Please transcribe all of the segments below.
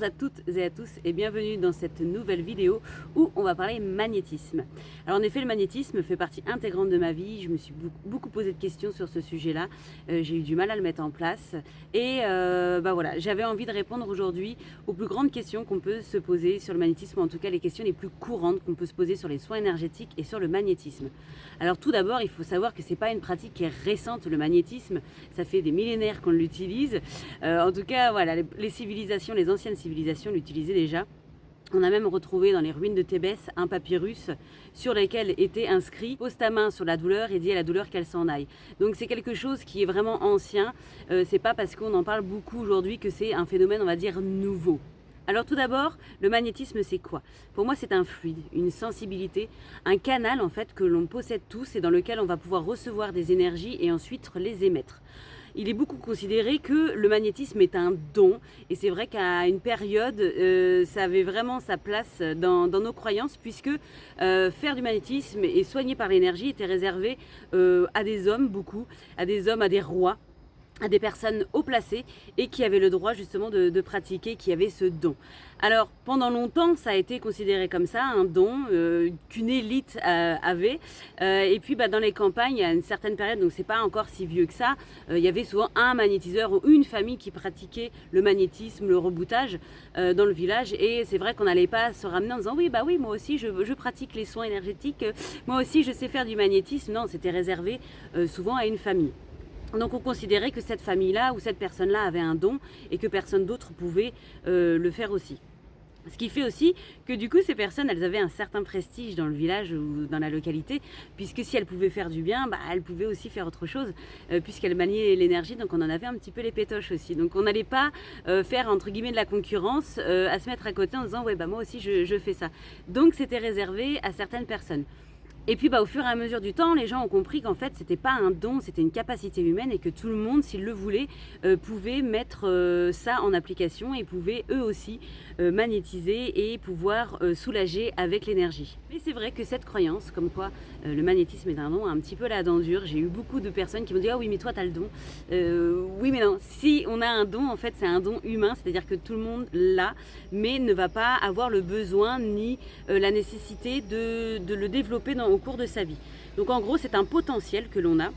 Bonjour à toutes et à tous et bienvenue dans cette nouvelle vidéo où on va parler magnétisme. Alors en effet, le magnétisme fait partie intégrante de ma vie. Je me suis beaucoup posé de questions sur ce sujet-là. J'ai eu du mal à le mettre en place et voilà, j'avais envie de répondre aujourd'hui aux plus grandes questions qu'on peut se poser sur le magnétisme, en tout cas les questions les plus courantes qu'on peut se poser sur les soins énergétiques et sur le magnétisme. Alors tout d'abord, il faut savoir que c'est pas une pratique qui est récente, le magnétisme. Ça fait des millénaires qu'on l'utilise. En tout cas, voilà, les civilisations, les anciennes civilisations l'utilisaient déjà. On a même retrouvé dans les ruines de Thébès un papyrus sur lequel était inscrit « Pose ta main sur la douleur et dis à la douleur qu'elle s'en aille ». Donc c'est quelque chose qui est vraiment ancien. C'est pas parce qu'on en parle beaucoup aujourd'hui que c'est un phénomène, on va dire, nouveau. Alors tout d'abord, le magnétisme c'est quoi? Pour moi c'est un fluide, une sensibilité, un canal en fait que l'on possède tous et dans lequel on va pouvoir recevoir des énergies et ensuite les émettre. Il est beaucoup considéré que le magnétisme est un don et c'est vrai qu'à une période ça avait vraiment sa place dans nos croyances puisque faire du magnétisme et soigner par l'énergie était réservé à des hommes, beaucoup, à des hommes, à des rois, à des personnes haut placées et qui avaient le droit justement de pratiquer, qui avaient ce don. Alors pendant longtemps ça a été considéré comme ça, un don qu'une élite avait et puis dans les campagnes à une certaine période, donc c'est pas encore si vieux que ça, il y avait souvent un magnétiseur ou une famille qui pratiquait le magnétisme, le reboutage dans le village et c'est vrai qu'on n'allait pas se ramener en disant oui moi aussi je pratique les soins énergétiques, moi aussi je sais faire du magnétisme. Non, c'était réservé souvent à une famille. Donc on considérait que cette famille-là ou cette personne-là avait un don et que personne d'autre pouvait le faire aussi. Ce qui fait aussi que du coup ces personnes elles avaient un certain prestige dans le village ou dans la localité, puisque si elles pouvaient faire du bien, elles pouvaient aussi faire autre chose, puisqu'elles maniaient l'énergie, donc on en avait un petit peu les pétoches aussi. Donc on n'allait pas faire entre guillemets de la concurrence, à se mettre à côté en disant ouais moi aussi je fais ça. Donc c'était réservé à certaines personnes. Et puis au fur et à mesure du temps, les gens ont compris qu'en fait c'était pas un don, c'était une capacité humaine et que tout le monde, s'il le voulait, pouvait mettre ça en application et pouvait eux aussi magnétiser et pouvoir soulager avec l'énergie. Mais c'est vrai que cette croyance, comme quoi le magnétisme est un don, a un petit peu la dent dure. J'ai eu beaucoup de personnes qui m'ont dit ah oui mais toi t'as le don. Oui mais non, si on a un don en fait c'est un don humain, c'est-à-dire que tout le monde l'a, mais ne va pas avoir le besoin ni la nécessité de le développer au cours de sa vie. Donc en gros c'est un potentiel que l'on a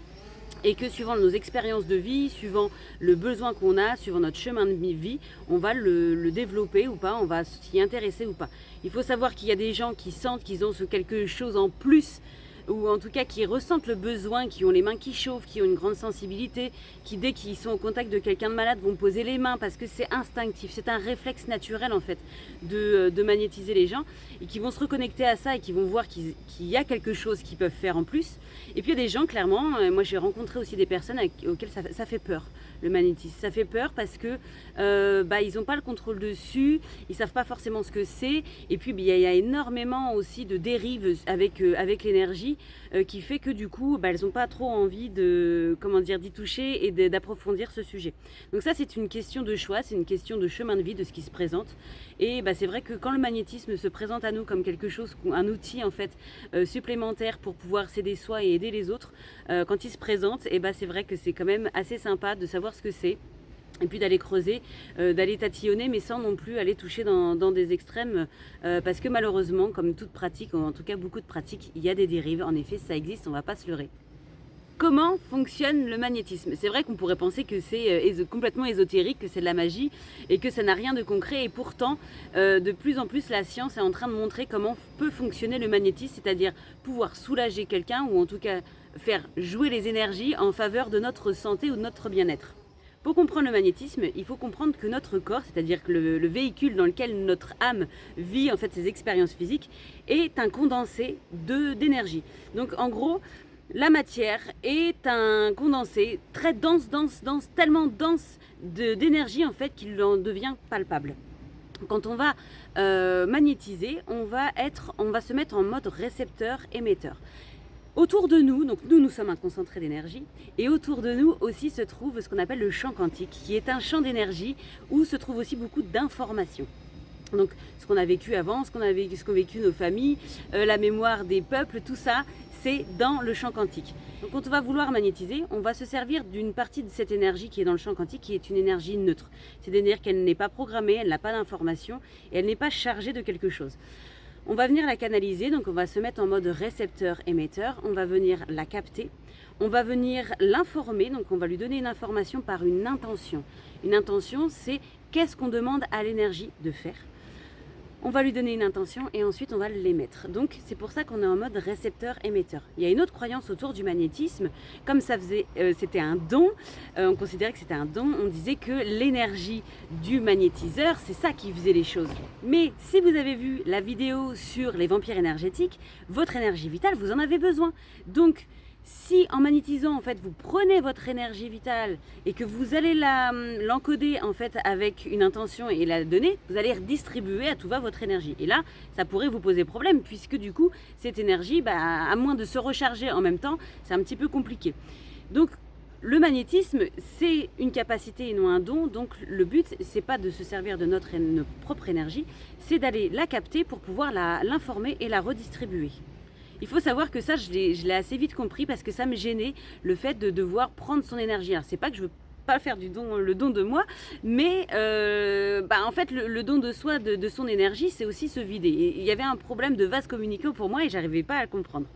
et que suivant nos expériences de vie, suivant le besoin qu'on a, suivant notre chemin de vie, on va le développer ou pas, on va s'y intéresser ou pas. Il faut savoir qu'il y a des gens qui sentent qu'ils ont ce quelque chose en plus, ou en tout cas qui ressentent le besoin, qui ont les mains qui chauffent, qui ont une grande sensibilité, qui dès qu'ils sont au contact de quelqu'un de malade vont poser les mains parce que c'est instinctif, c'est un réflexe naturel en fait de magnétiser les gens et qui vont se reconnecter à ça et qui vont voir qu'il y a quelque chose qu'ils peuvent faire en plus. Et puis il y a des gens clairement, moi j'ai rencontré aussi des personnes auxquelles ça fait peur, le magnétisme. Ça fait peur parce que ils n'ont pas le contrôle dessus, ils savent pas forcément ce que c'est et puis il y a énormément aussi de dérives avec l'énergie qui fait que du coup elles n'ont pas trop envie d'y toucher et d'approfondir ce sujet. Donc ça c'est une question de choix, c'est une question de chemin de vie, de ce qui se présente et c'est vrai que quand le magnétisme se présente à nous comme quelque chose, un outil en fait supplémentaire pour pouvoir s'aider soi et aider les autres, quand il se présente c'est vrai que c'est quand même assez sympa de savoir ce que c'est. Et puis d'aller creuser, d'aller tatillonner, mais sans non plus aller toucher dans des extrêmes, parce que malheureusement, comme toute pratique, ou en tout cas beaucoup de pratiques, il y a des dérives. En effet, ça existe, on ne va pas se leurrer. Comment fonctionne le magnétisme? C'est vrai qu'on pourrait penser que c'est complètement ésotérique, que c'est de la magie et que ça n'a rien de concret. Et pourtant, de plus en plus, la science est en train de montrer comment peut fonctionner le magnétisme, c'est-à-dire pouvoir soulager quelqu'un ou en tout cas faire jouer les énergies en faveur de notre santé ou de notre bien-être. Pour comprendre le magnétisme, il faut comprendre que notre corps, c'est-à-dire que le véhicule dans lequel notre âme vit en fait ses expériences physiques, est un condensé d'énergie. Donc en gros, la matière est un condensé très dense, tellement dense d'énergie en fait qu'il en devient palpable. Quand on va magnétiser, on va se mettre en mode récepteur-émetteur. Autour de nous, donc nous sommes un concentré d'énergie, et autour de nous aussi se trouve ce qu'on appelle le champ quantique, qui est un champ d'énergie où se trouve aussi beaucoup d'informations. Donc ce qu'on a vécu avant, ce qu'ont vécu nos familles, la mémoire des peuples, tout ça, c'est dans le champ quantique. Donc quand on va vouloir magnétiser, on va se servir d'une partie de cette énergie qui est dans le champ quantique, qui est une énergie neutre. C'est-à-dire qu'elle n'est pas programmée, elle n'a pas d'information et elle n'est pas chargée de quelque chose. On va venir la canaliser, donc on va se mettre en mode récepteur-émetteur, on va venir la capter, on va venir l'informer, donc on va lui donner une information par une intention. Une intention, c'est qu'est-ce qu'on demande à l'énergie de faire. On va lui donner une intention et ensuite on va l'émettre. Donc c'est pour ça qu'on est en mode récepteur-émetteur. Il y a une autre croyance autour du magnétisme, comme ça c'était un don, on considérait que c'était un don, on disait que l'énergie du magnétiseur, c'est ça qui faisait les choses. Mais si vous avez vu la vidéo sur les vampires énergétiques, votre énergie vitale, vous en avez besoin. Donc si en magnétisant, en fait, vous prenez votre énergie vitale et que vous allez l'encoder en fait avec une intention et la donner, vous allez redistribuer à tout va votre énergie. Et là, ça pourrait vous poser problème puisque du coup, cette énergie, à moins de se recharger en même temps, c'est un petit peu compliqué. Donc, le magnétisme, c'est une capacité et non un don. Donc, le but, c'est pas de se servir de notre propre énergie, c'est d'aller la capter pour pouvoir l'informer et la redistribuer. Il faut savoir que ça, je l'ai assez vite compris parce que ça me gênait le fait de devoir prendre son énergie. Alors, c'est pas que je veux pas faire le don de moi, mais en fait, le don de soi, de son énergie, c'est aussi se vider. Et il y avait un problème de vase communicant pour moi et j'arrivais pas à le comprendre.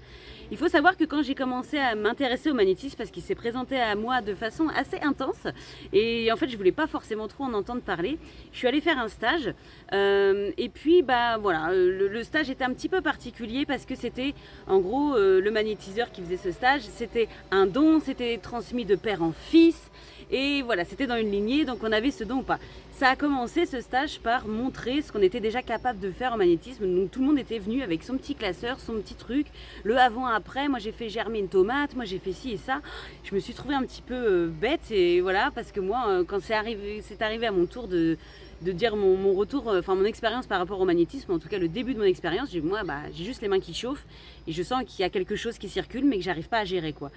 Il faut savoir que quand j'ai commencé à m'intéresser au magnétisme, parce qu'il s'est présenté à moi de façon assez intense, et en fait je voulais pas forcément trop en entendre parler, je suis allée faire un stage, et puis voilà, le stage était un petit peu particulier parce que c'était en gros le magnétiseur qui faisait ce stage, c'était un don, c'était transmis de père en fils, et voilà, c'était dans une lignée, donc on avait ce don ou pas. Ça a commencé ce stage par montrer ce qu'on était déjà capable de faire en magnétisme. Donc tout le monde était venu avec son petit classeur, son petit truc, le avant-après. Moi j'ai fait germer une tomate, moi j'ai fait ci et ça. Je me suis trouvée un petit peu bête et voilà, parce que moi quand c'est arrivé à mon tour de dire mon retour, enfin mon expérience par rapport au magnétisme, en tout cas le début de mon expérience, j'ai juste les mains qui chauffent et je sens qu'il y a quelque chose qui circule mais que j'arrive pas à gérer quoi.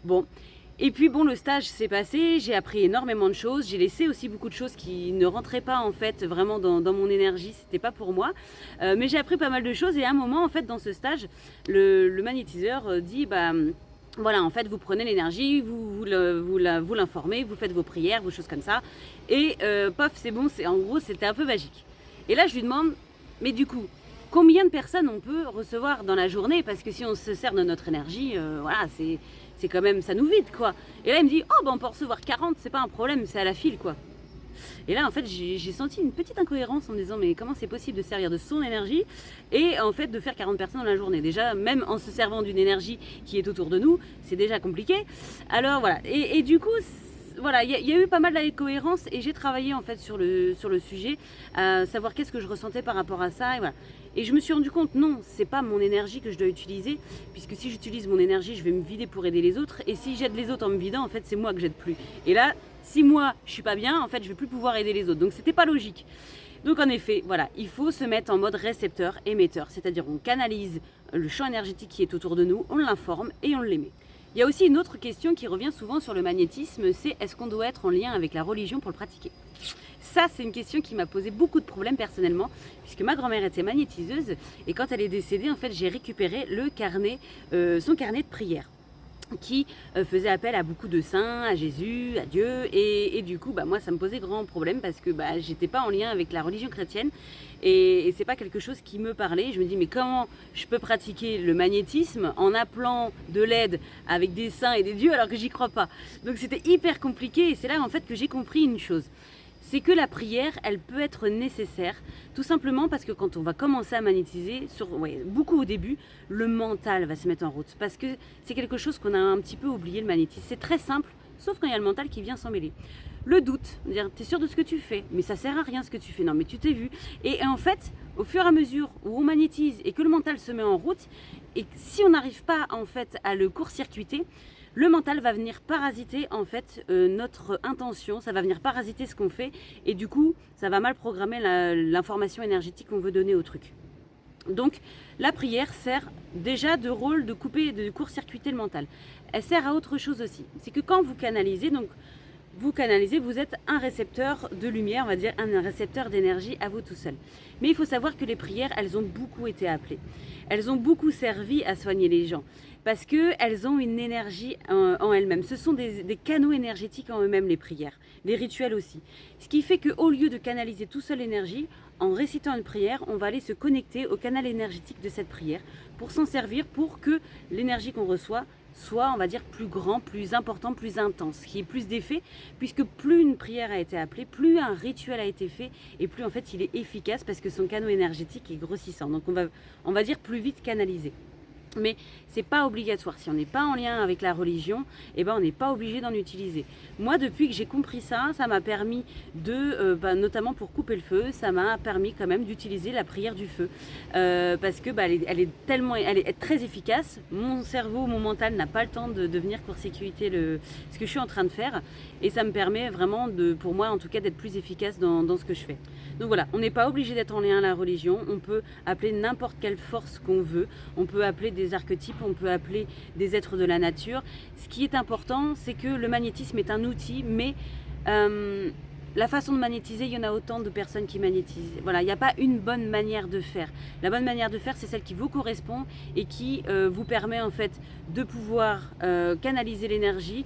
Bon. Et puis bon, le stage s'est passé, j'ai appris énormément de choses, j'ai laissé aussi beaucoup de choses qui ne rentraient pas en fait vraiment dans mon énergie, c'était pas pour moi, mais j'ai appris pas mal de choses et à un moment en fait dans ce stage, le magnétiseur dit voilà, en fait vous prenez l'énergie, vous l'informez, vous faites vos prières, vos choses comme ça et paf c'est bon, en gros c'était un peu magique. Et là je lui demande, mais du coup, combien de personnes on peut recevoir dans la journée? Parce que si on se sert de notre énergie, voilà, c'est quand même, ça nous vide quoi. Et là il me dit, oh on peut en recevoir 40, c'est pas un problème, c'est à la file quoi. Et là en fait j'ai senti une petite incohérence en me disant, mais comment c'est possible de servir de son énergie et en fait de faire 40 personnes dans la journée? Déjà même en se servant d'une énergie qui est autour de nous, c'est déjà compliqué. Alors voilà, et du coup voilà, il y a eu pas mal d'incohérences et j'ai travaillé en fait sur le sujet, à savoir qu'est-ce que je ressentais par rapport à ça et voilà. Et je me suis rendu compte, non, c'est pas mon énergie que je dois utiliser, puisque si j'utilise mon énergie, je vais me vider pour aider les autres, et si j'aide les autres en me vidant, en fait, c'est moi que j'aide plus. Et là, si moi, je suis pas bien, en fait, je vais plus pouvoir aider les autres. Donc, c'était pas logique. Donc, en effet, voilà, il faut se mettre en mode récepteur-émetteur, c'est-à-dire on canalise le champ énergétique qui est autour de nous, on l'informe et on l'émet. Il y a aussi une autre question qui revient souvent sur le magnétisme, c'est est-ce qu'on doit être en lien avec la religion pour le pratiquer? Ça, c'est une question qui m'a posé beaucoup de problèmes personnellement, puisque ma grand-mère était magnétiseuse et quand elle est décédée, en fait, j'ai récupéré son carnet de prière qui faisait appel à beaucoup de saints, à Jésus, à Dieu, et du coup, moi, ça me posait grand problème parce que j'étais pas en lien avec la religion chrétienne et c'est pas quelque chose qui me parlait. Je me dis, mais comment je peux pratiquer le magnétisme en appelant de l'aide avec des saints et des dieux alors que j'y crois pas? Donc c'était hyper compliqué et c'est là en fait que j'ai compris une chose. C'est que la prière, elle peut être nécessaire, tout simplement parce que quand on va commencer à magnétiser, beaucoup au début, le mental va se mettre en route. Parce que c'est quelque chose qu'on a un petit peu oublié, le magnétisme. C'est très simple, sauf quand il y a le mental qui vient s'en mêler. Le doute, dire t'es sûr de ce que tu fais, mais ça sert à rien ce que tu fais, non mais tu t'es vu. Et en fait, au fur et à mesure où on magnétise et que le mental se met en route, et si on n'arrive pas en fait à le court-circuiter, le mental va venir parasiter en fait notre intention, ça va venir parasiter ce qu'on fait et du coup ça va mal programmer l'information énergétique qu'on veut donner au truc. Donc la prière sert déjà de rôle de couper, de court-circuiter le mental. Elle sert à autre chose aussi, c'est que quand vous canalisez, donc vous canalisez, vous êtes un récepteur de lumière, on va dire un récepteur d'énergie à vous tout seul. Mais il faut savoir que les prières, elles ont beaucoup été appelées. Elles ont beaucoup servi à soigner les gens parce qu'elles ont une énergie en elles-mêmes. Ce sont des canaux énergétiques en eux-mêmes, les prières, les rituels aussi. Ce qui fait qu'au lieu de canaliser tout seul l'énergie, en récitant une prière, on va aller se connecter au canal énergétique de cette prière pour s'en servir pour que l'énergie qu'on reçoit soit, on va dire, plus grand, plus important, plus intense, qui ait plus d'effet, puisque plus une prière a été appelée, plus un rituel a été fait, et plus en fait il est efficace parce que son canal énergétique est grossissant. Donc on va dire plus vite canalisé. Mais c'est pas obligatoire. Si on n'est pas en lien avec la religion, eh ben on n'est pas obligé d'en utiliser. Moi, depuis que j'ai compris ça, ça m'a permis de, notamment pour couper le feu, ça m'a permis quand même d'utiliser la prière du feu, parce que elle est très efficace. Mon cerveau, mon mental n'a pas le temps de venir court-circuiter ce que je suis en train de faire, et ça me permet vraiment pour moi en tout cas, d'être plus efficace dans ce que je fais. Donc voilà, on n'est pas obligé d'être en lien à la religion. On peut appeler n'importe quelle force qu'on veut. On peut appeler des archétypes, on peut appeler des êtres de la nature. Ce qui est important, c'est que le magnétisme est un outil, mais la façon de magnétiser, il y en a autant de personnes qui magnétisent. Voilà, il n'y a pas une bonne manière de faire. La bonne manière de faire, c'est celle qui vous correspond et qui vous permet en fait de pouvoir canaliser l'énergie,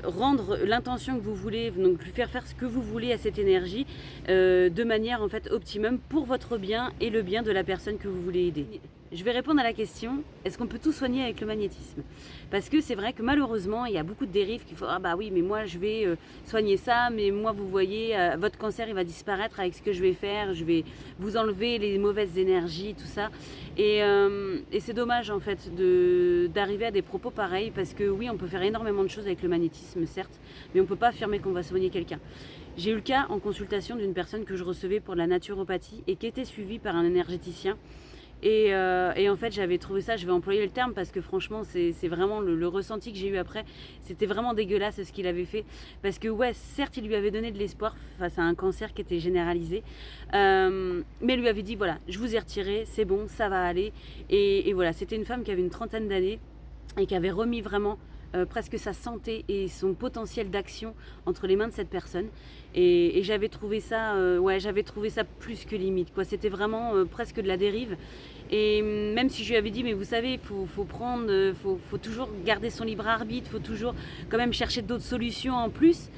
rendre l'intention que vous voulez, donc lui faire faire ce que vous voulez à cette énergie de manière en fait optimum pour votre bien et le bien de la personne que vous voulez aider. Je vais répondre à la question, est-ce qu'on peut tout soigner avec le magnétisme? Parce que c'est vrai que malheureusement, il y a beaucoup de dérives qu'il faut, ah bah oui, mais moi je vais soigner ça, mais moi vous voyez, votre cancer il va disparaître avec ce que je vais faire, je vais vous enlever les mauvaises énergies, tout ça. Et c'est dommage en fait d'arriver à des propos pareils, parce que oui, on peut faire énormément de choses avec le magnétisme, certes, mais on ne peut pas affirmer qu'on va soigner quelqu'un. J'ai eu le cas en consultation d'une personne que je recevais pour de la naturopathie et qui était suivie par un énergéticien. Et en fait, j'avais trouvé ça, je vais employer le terme parce que franchement, c'est vraiment le ressenti que j'ai eu après. C'était vraiment dégueulasse ce qu'il avait fait. Parce que ouais, certes, il lui avait donné de l'espoir face à un cancer qui était généralisé. Mais lui avait dit, voilà, je vous ai retiré, c'est bon, ça va aller. Et voilà, c'était une femme qui avait une trentaine d'années et qui avait remis vraiment presque sa santé et son potentiel d'action entre les mains de cette personne. Et j'avais trouvé ça, j'avais trouvé ça plus que limite, quoi. C'était vraiment presque de la dérive. Et même si je lui avais dit, mais vous savez, il faut toujours garder son libre arbitre, il faut toujours quand même chercher d'autres solutions en plus,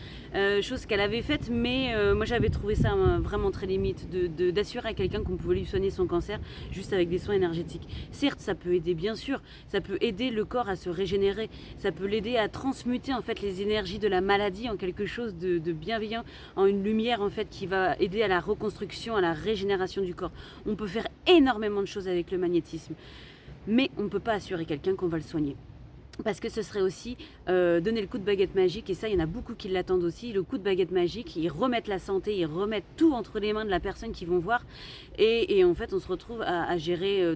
chose qu'elle avait faite, mais moi j'avais trouvé ça vraiment très limite, d'assurer à quelqu'un qu'on pouvait lui soigner son cancer juste avec des soins énergétiques. Certes, ça peut aider, bien sûr, ça peut aider le corps à se régénérer, ça peut l'aider à transmuter en fait les énergies de la maladie en quelque chose de bienveillant, en une lumière en fait qui va aider à la reconstruction, à la régénération du corps. On peut faire énormément de choses avec le magnétisme, mais on ne peut pas assurer quelqu'un qu'on va le soigner. Parce que ce serait aussi donner le coup de baguette magique, et ça, il y en a beaucoup qui l'attendent aussi, le coup de baguette magique, ils remettent la santé, ils remettent tout entre les mains de la personne qu'ils vont voir, et en fait, on se retrouve à gérer...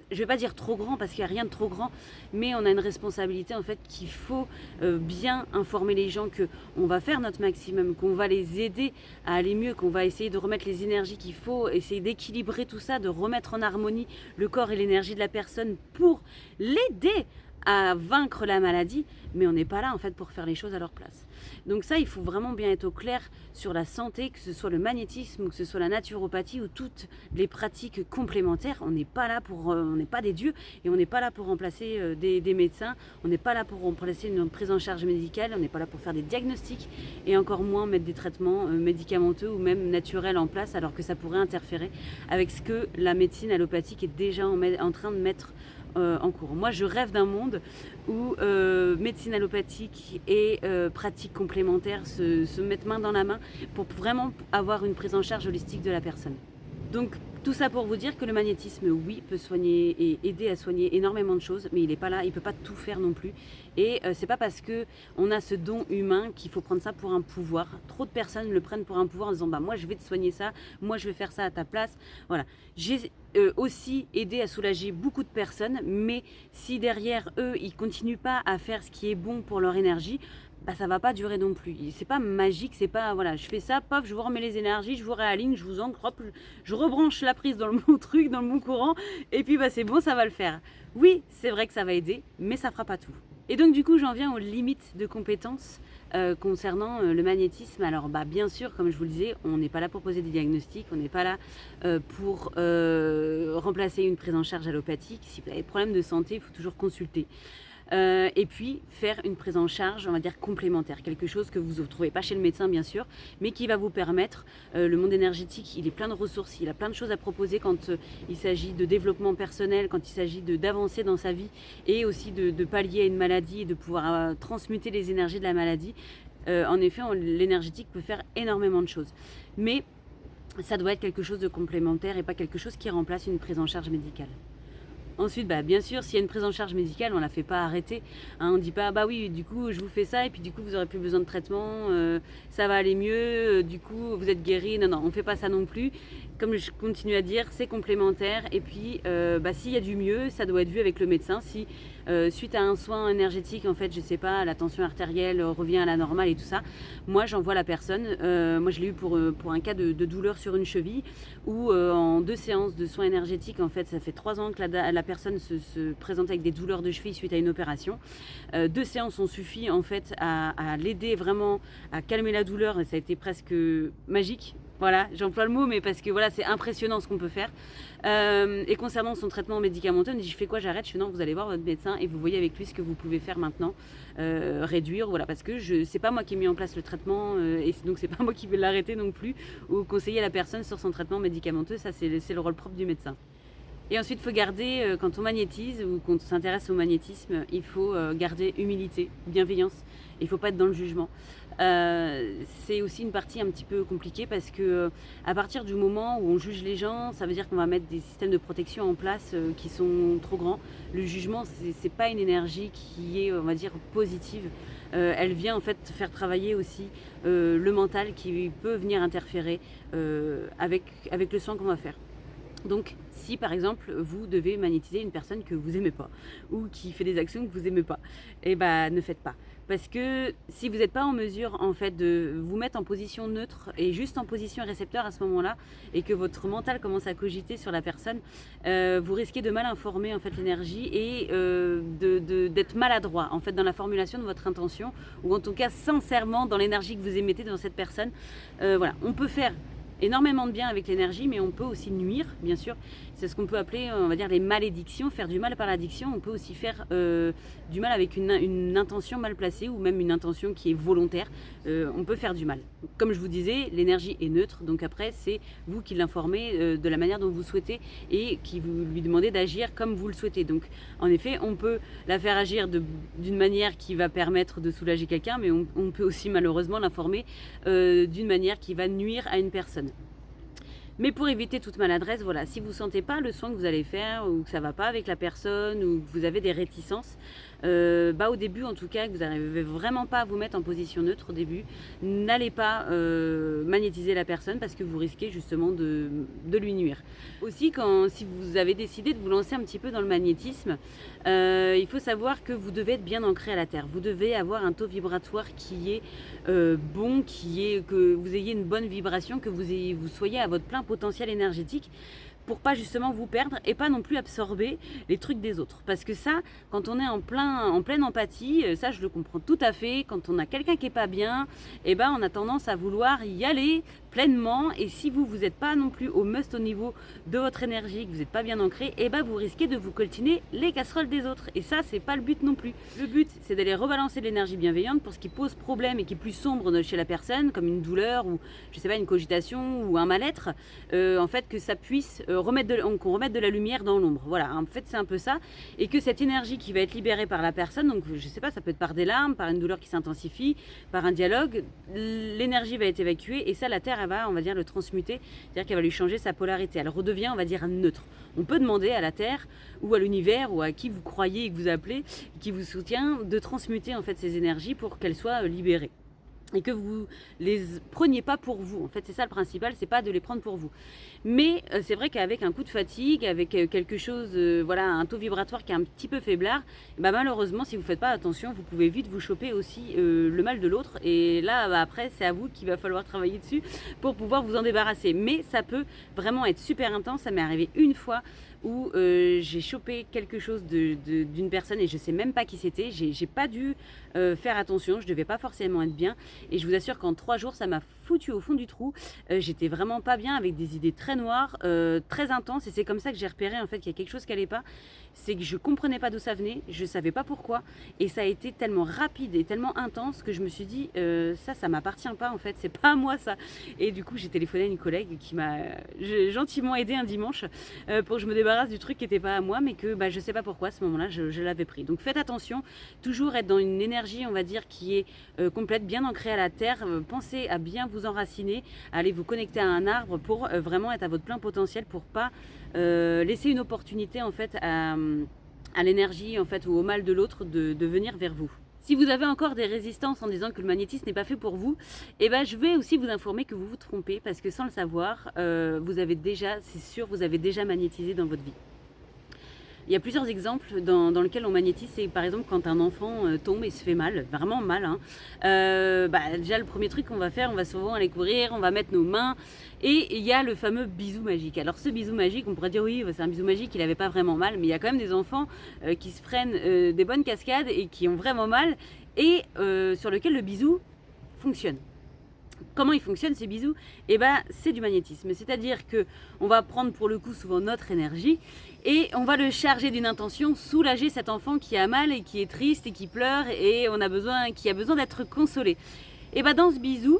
je ne vais pas dire trop grand parce qu'il n'y a rien de trop grand, mais on a une responsabilité en fait qu'il faut bien informer les gens qu'on va faire notre maximum, qu'on va les aider à aller mieux, qu'on va essayer de remettre les énergies qu'il faut, essayer d'équilibrer tout ça, de remettre en harmonie le corps et l'énergie de la personne pour l'aider à vaincre la maladie, mais on n'est pas là en fait pour faire les choses à leur place. Donc ça, il faut vraiment bien être au clair sur la santé, que ce soit le magnétisme ou que ce soit la naturopathie ou toutes les pratiques complémentaires. On n'est pas là on n'est pas des dieux et on n'est pas là pour remplacer des médecins, on n'est pas là pour remplacer une prise en charge médicale, on n'est pas là pour faire des diagnostics et encore moins mettre des traitements médicamenteux ou même naturels en place, alors que ça pourrait interférer avec ce que la médecine allopathique est déjà en train de mettre en cours. Moi, je rêve d'un monde où médecine allopathique et pratiques complémentaires se mettent main dans la main pour vraiment avoir une prise en charge holistique de la personne. Donc, tout ça pour vous dire que le magnétisme, oui, peut soigner et aider à soigner énormément de choses, mais il n'est pas là, il ne peut pas tout faire non plus. Et c'est pas parce qu'on a ce don humain qu'il faut prendre ça pour un pouvoir. Trop de personnes le prennent pour un pouvoir en disant bah moi je vais te soigner ça, moi je vais faire ça à ta place. Voilà. J'ai aussi aidé à soulager beaucoup de personnes, mais si derrière eux ils continuent pas à faire ce qui est bon pour leur énergie, bah ça va pas durer non plus. C'est pas magique, c'est pas voilà, je fais ça, paf, je vous remets les énergies, je vous réaligne, je vous ancre, hop, je rebranche la prise dans le bon truc, dans le bon courant, et puis bah c'est bon, ça va le faire. Oui, c'est vrai que ça va aider, mais ça fera pas tout. Et donc du coup j'en viens aux limites de compétences concernant le magnétisme. Alors bien sûr, comme je vous le disais, on n'est pas là pour poser des diagnostics, on n'est pas là pour remplacer une prise en charge allopathique. Si vous avez des problèmes de santé, il faut toujours consulter. Et puis faire une prise en charge, on va dire complémentaire, quelque chose que vous ne trouvez pas chez le médecin bien sûr, mais qui va vous permettre, le monde énergétique il est plein de ressources, il a plein de choses à proposer quand il s'agit de développement personnel, quand il s'agit d'avancer dans sa vie et aussi de pallier à une maladie et de pouvoir transmuter les énergies de la maladie. En effet, l'énergétique peut faire énormément de choses, mais ça doit être quelque chose de complémentaire et pas quelque chose qui remplace une prise en charge médicale. Ensuite, bien sûr, s'il y a une prise en charge médicale, on ne la fait pas arrêter. On ne dit pas, oui, du coup, je vous fais ça, et puis du coup, vous n'aurez plus besoin de traitement, ça va aller mieux, du coup, vous êtes guéri. Non, on ne fait pas ça non plus. Comme je continue à dire, c'est complémentaire. Et puis, s'il y a du mieux, ça doit être vu avec le médecin. Si, suite à un soin énergétique, en fait, je sais pas, la tension artérielle revient à la normale et tout ça, moi, j'envoie la personne. Moi, je l'ai eu pour un cas de douleur sur une cheville, où en 2 séances de soins énergétiques, en fait, ça fait 3 ans que la personne se présente avec des douleurs de cheville suite à une opération. 2 séances ont suffi en fait à l'aider vraiment à calmer la douleur et ça a été presque magique. Voilà, j'emploie le mot, mais parce que voilà, c'est impressionnant ce qu'on peut faire. Et concernant son traitement médicamenteux, on me dit je fais quoi, j'arrête. Je fais non, vous allez voir votre médecin et vous voyez avec lui ce que vous pouvez faire maintenant, réduire, voilà, parce que c'est pas moi qui ai mis en place le traitement et donc c'est pas moi qui vais l'arrêter non plus ou conseiller la personne sur son traitement médicamenteux. Ça c'est le rôle propre du médecin. Et ensuite, il faut garder, quand on magnétise ou qu'on s'intéresse au magnétisme, il faut garder humilité, bienveillance. Il ne faut pas être dans le jugement. C'est aussi une partie un petit peu compliquée parce que à partir du moment où on juge les gens, ça veut dire qu'on va mettre des systèmes de protection en place qui sont trop grands. Le jugement, c'est pas une énergie qui est, on va dire, positive. Elle vient en fait faire travailler aussi le mental qui peut venir interférer avec le soin qu'on va faire. Donc, si par exemple vous devez magnétiser une personne que vous aimez pas ou qui fait des actions que vous aimez pas, ne faites pas. Parce que si vous n'êtes pas en mesure en fait de vous mettre en position neutre et juste en position récepteur à ce moment-là et que votre mental commence à cogiter sur la personne, vous risquez de mal informer en fait l'énergie et d'être maladroit en fait dans la formulation de votre intention ou en tout cas sincèrement dans l'énergie que vous émettez dans cette personne. Voilà, on peut faire énormément de bien avec l'énergie, mais on peut aussi nuire, bien sûr. C'est ce qu'on peut appeler, on va dire, les malédictions, faire du mal par l'addiction. On peut aussi faire du mal avec une intention mal placée ou même une intention qui est volontaire. On peut faire du mal. Comme je vous disais, l'énergie est neutre, donc après, c'est vous qui l'informez de la manière dont vous souhaitez et qui vous lui demandez d'agir comme vous le souhaitez. Donc, en effet, on peut la faire agir d'une manière qui va permettre de soulager quelqu'un, mais on peut aussi malheureusement l'informer d'une manière qui va nuire à une personne. Mais pour éviter toute maladresse, voilà, si vous ne sentez pas le soin que vous allez faire ou que ça ne va pas avec la personne ou que vous avez des réticences, au début en tout cas, que vous n'arrivez vraiment pas à vous mettre en position neutre au début, n'allez pas magnétiser la personne parce que vous risquez justement de lui nuire. Aussi, si vous avez décidé de vous lancer un petit peu dans le magnétisme, il faut savoir que vous devez être bien ancré à la Terre. Vous devez avoir un taux vibratoire qui est bon, que vous ayez une bonne vibration, que vous soyez à votre plein potentiel énergétique pour pas justement vous perdre et pas non plus absorber les trucs des autres. Parce que ça, quand on est en pleine empathie, ça je le comprends tout à fait, quand on a quelqu'un qui est pas bien, on a tendance à vouloir y aller pleinement et si vous n'êtes pas non plus au must au niveau de votre énergie, que vous n'êtes pas bien ancré, vous risquez de vous coltiner les casseroles des autres et ça c'est pas le but non plus. Le but c'est d'aller rebalancer de l'énergie bienveillante pour ce qui pose problème et qui est plus sombre chez la personne comme une douleur ou je sais pas une cogitation ou un mal-être, en fait que ça puisse qu'on remette de la lumière dans l'ombre. Voilà, en fait c'est un peu ça et que cette énergie qui va être libérée par la personne, donc je sais pas, ça peut être par des larmes, par une douleur qui s'intensifie, par un dialogue, l'énergie va être évacuée et ça la Terre elle va, on va dire, le transmuter, c'est-à-dire qu'elle va lui changer sa polarité, elle redevient, on va dire, neutre. On peut demander à la Terre ou à l'univers ou à qui vous croyez et que vous appelez, qui vous soutient, de transmuter en fait ces énergies pour qu'elles soient libérées. Et que vous les preniez pas pour vous. En fait, c'est ça le principal, c'est pas de les prendre pour vous. Mais c'est vrai qu'avec un coup de fatigue, avec quelque chose, un taux vibratoire qui est un petit peu faiblard, malheureusement, si vous faites pas attention, vous pouvez vite vous choper aussi le mal de l'autre. Et là, après, c'est à vous qu'il va falloir travailler dessus pour pouvoir vous en débarrasser. Mais ça peut vraiment être super intense. Ça m'est arrivé une fois où j'ai chopé quelque chose d'une personne et je sais même pas qui c'était. J'ai pas dû faire attention, je devais pas forcément être bien. Et je vous assure qu'en 3 jours, ça m'a foutu au fond du trou. J'étais vraiment pas bien, avec des idées très noires, très intenses. Et c'est comme ça que j'ai repéré en fait qu'il y a quelque chose qui allait pas. C'est que je comprenais pas d'où ça venait, je savais pas pourquoi. Et ça a été tellement rapide et tellement intense que je me suis dit, ça m'appartient pas en fait, c'est pas à moi ça. Et du coup, j'ai téléphoné à une collègue qui m'a gentiment aidé un dimanche pour que je me débarrasse du truc qui n'était pas à moi, mais que je sais pas pourquoi à ce moment-là je l'avais pris. Donc faites attention, toujours être dans une énergie, on va dire, qui est complète, bien ancrée à la terre. Pensez à bien vous enraciner, à aller vous connecter à un arbre pour vraiment être à votre plein potentiel, pour pas laisser une opportunité en fait à l'énergie en fait ou au mal de l'autre de venir vers vous. Si vous avez encore des résistances en disant que le magnétisme n'est pas fait pour vous, je vais aussi vous informer que vous vous trompez, parce que sans le savoir, vous avez déjà, c'est sûr, vous avez déjà magnétisé dans votre vie. Il y a plusieurs exemples dans lesquels on magnétise. C'est par exemple quand un enfant tombe et se fait mal, vraiment mal. Déjà le premier truc qu'on va faire, on va souvent aller courir, on va mettre nos mains. Et il y a le fameux bisou magique. Alors ce bisou magique, on pourrait dire oui, c'est un bisou magique, il n'avait pas vraiment mal. Mais il y a quand même des enfants qui se prennent des bonnes cascades et qui ont vraiment mal. Et sur lequel le bisou fonctionne. Comment ils fonctionnent ces bisous? C'est du magnétisme. C'est-à-dire que on va prendre pour le coup souvent notre énergie et on va le charger d'une intention, soulager cet enfant qui a mal et qui est triste et qui pleure et qui a besoin d'être consolé. Dans ce bisou,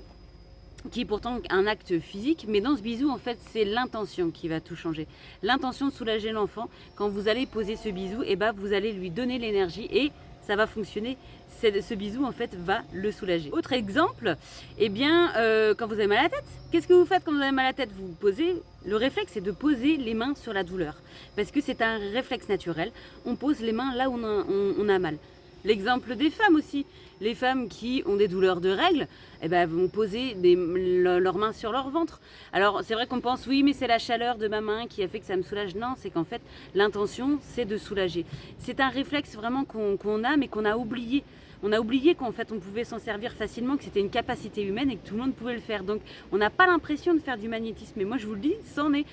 qui est pourtant un acte physique, mais dans ce bisou, en fait, c'est l'intention qui va tout changer. L'intention de soulager l'enfant. Quand vous allez poser ce bisou, vous allez lui donner l'énergie et ça va fonctionner. Ce bisou en fait va le soulager. Autre exemple, quand vous avez mal à la tête, qu'est-ce que vous faites quand vous avez mal à la tête? Vous posez, le réflexe c'est de poser les mains sur la douleur, parce que c'est un réflexe naturel, on pose les mains là où on a mal. L'exemple des femmes aussi, les femmes qui ont des douleurs de règles, vont poser leurs mains sur leur ventre. Alors c'est vrai qu'on pense oui mais c'est la chaleur de ma main qui a fait que ça me soulage. Non, c'est qu'en fait l'intention c'est de soulager. C'est un réflexe vraiment qu'on a mais qu'on a oublié. On a oublié qu'en fait on pouvait s'en servir facilement, que c'était une capacité humaine et que tout le monde pouvait le faire. Donc on n'a pas l'impression de faire du magnétisme, mais moi je vous le dis, c'en est.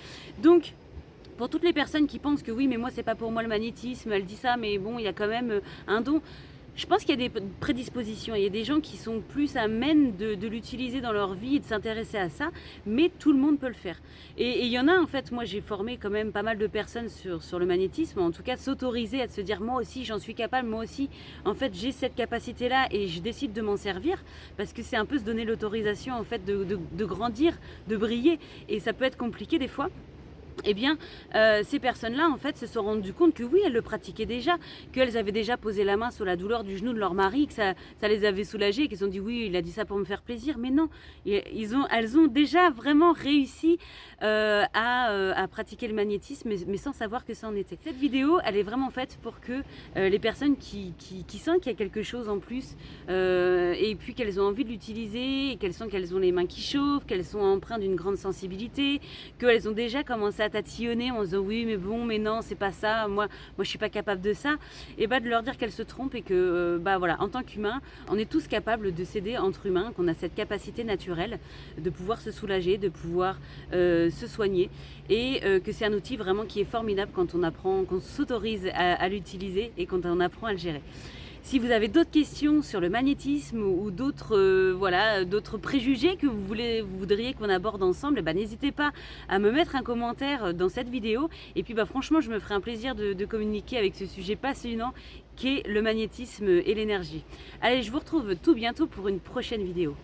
Donc pour toutes les personnes qui pensent que oui mais moi c'est pas pour moi le magnétisme, elle dit ça mais bon il y a quand même un don. Je pense qu'il y a des prédispositions, il y a des gens qui sont plus amènes de l'utiliser dans leur vie et de s'intéresser à ça, mais tout le monde peut le faire. Et il y en a en fait, moi j'ai formé quand même pas mal de personnes sur le magnétisme, en tout cas s'autoriser à se dire moi aussi j'en suis capable, moi aussi en fait j'ai cette capacité là et je décide de m'en servir, parce que c'est un peu se donner l'autorisation en fait de grandir, de briller, et ça peut être compliqué des fois. Ces personnes-là, en fait, se sont rendues compte que oui, elles le pratiquaient déjà, qu'elles avaient déjà posé la main sur la douleur du genou de leur mari, que ça les avait soulagées, et qu'elles ont dit oui, il a dit ça pour me faire plaisir. Mais non, elles ont déjà vraiment réussi à pratiquer le magnétisme, mais sans savoir que ça en était. Cette vidéo, elle est vraiment faite pour que les personnes qui sentent qu'il y a quelque chose en plus, et puis qu'elles ont envie de l'utiliser, et qu'elles sentent qu'elles ont les mains qui chauffent, qu'elles sont empreintes d'une grande sensibilité, qu'elles ont déjà commencé à tatillonner en disant oui mais bon mais non c'est pas ça, moi je suis pas capable de ça, et de leur dire qu'elles se trompent et que voilà, en tant qu'humain on est tous capables de s'aider entre humains, qu'on a cette capacité naturelle de pouvoir se soulager, de pouvoir se soigner, et que c'est un outil vraiment qui est formidable quand on apprend, qu'on s'autorise à l'utiliser et quand on apprend à le gérer. Si vous avez d'autres questions sur le magnétisme ou d'autres préjugés que vous voudriez qu'on aborde ensemble, n'hésitez pas à me mettre un commentaire dans cette vidéo. Et puis franchement, je me ferai un plaisir de communiquer avec ce sujet passionnant qu'est le magnétisme et l'énergie. Allez, je vous retrouve tout bientôt pour une prochaine vidéo.